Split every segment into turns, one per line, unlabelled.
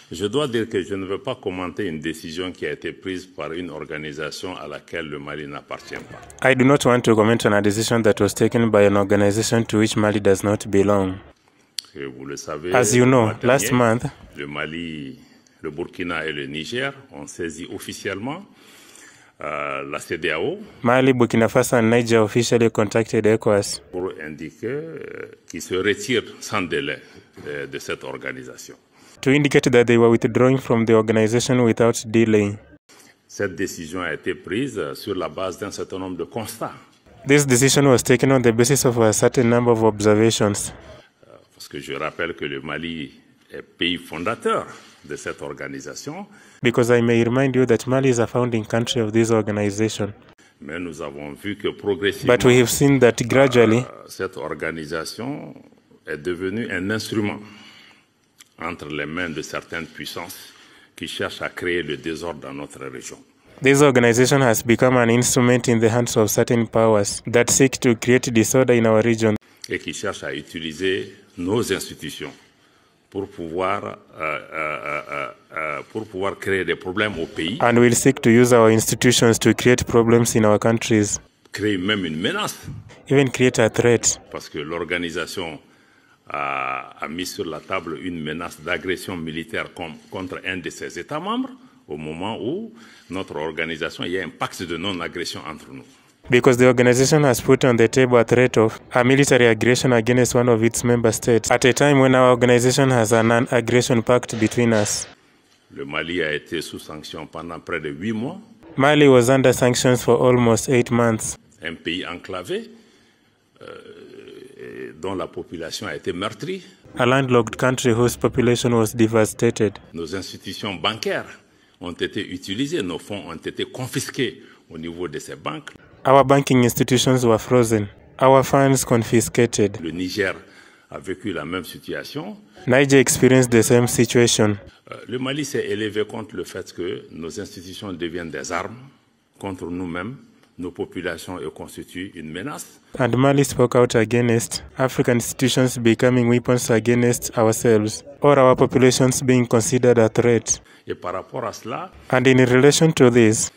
Je dois dire que je ne veux pas commenter une décision qui a été prise par une organisation à laquelle le Mali n'appartient pas.
I do not want to comment on a decision that was taken by an organization to which Mali does not belong.
Vous le savez,
as you know, last month,
le Mali, le Burkina et le Niger ont saisi officiellement la CEDEAO.
Mali, Burkina Faso and Niger officially contacted ECOWAS
pour indiquer qu'ils se retirent sans délai de cette organisation.
To indicate that they were withdrawing from the organization without delay.
Cette décision a été prise sur la base d'un certain nombre de constats.
This decision was taken on the basis of a certain number of observations.
Parce que je rappelle que le Mali est pays fondateur de cette organisation.
Because I may remind you that Mali is a founding country of this organization.
Mais nous avons vu que progressivement,
but we have seen that gradually,
cette organisation est devenue un instrument entre les mains de certaines puissances qui cherchent à créer le désordre dans notre région.
This organization has become an instrument in the hands of certain powers that seek to create disorder in our region.
Et qui cherchent à utiliser nos institutions pour pouvoir créer des problèmes au pays.
And will seek to use our institutions to create problems in our countries.
Créer même une menace.
Even create a threat.
Parce que l'organisation a mis sur la table une menace d'agression militaire contre un de ses États membres au moment où notre organisation, il y a un pacte de non-agression entre nous.
Because the organization has put on the table a threat of a military aggression against one of its member states at a time when our organization has a non-aggression pact between us.
Le Mali a été sous sanction pendant près de 8 mois.
Mali was under sanctions for almost 8 months.
Un pays enclavé dont la population a été meurtrie.
A landlocked country whose population was devastated.
Nos institutions bancaires ont été utilisées, nos fonds ont été confisqués au niveau de ces banques.
Our banking institutions were frozen. Our funds confiscated.
Le Niger a vécu la même situation.
Niger experienced the same situation.
Le Mali s'est élevé contre le fait que nos institutions deviennent des armes contre nous-mêmes, nos populations et constituent une menace.
And Mali spoke out against African institutions becoming weapons against ourselves, or our populations being considered a threat.
Et par rapport à cela,
and in relation to this,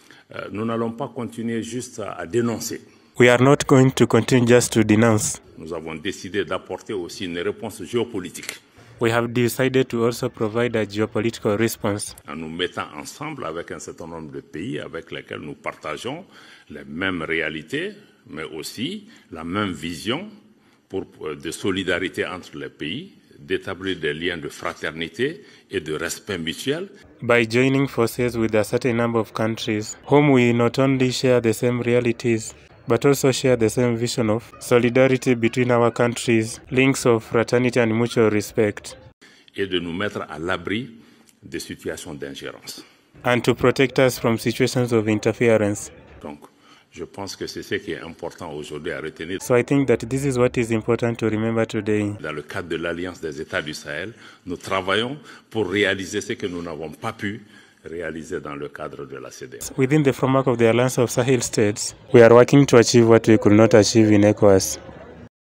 nous n'allons pas continuer juste à dénoncer.
We are not going to continue just to denounce.
Nous avons décidé d'apporter aussi une réponse géopolitique.
We have decided to also provide a geopolitical response.
En nous mettant ensemble avec un certain nombre de pays avec lesquels nous partageons les mêmes réalités, mais aussi la même vision de solidarité entre les pays, d'établir des liens de fraternité et de respect mutuel.
By joining forces with a certain number of countries, whom we not only share the same realities, but also share the same vision of solidarity between our countries, links of fraternity and mutual respect.
Et de nous mettre à l'abri des situations d'ingérence.
And to protect us from situations of interference.
Donc, je pense que c'est ce qui est important aujourd'hui à retenir.
So I think that this is what is important to remember today.
Dans le cadre de l'Alliance des États du Sahel, nous travaillons pour réaliser ce que nous n'avons pas pu réaliser dans le cadre de la CEDEAO.
Within the framework of the Alliance of Sahel States, we are working to achieve what we could not achieve in ECOWAS.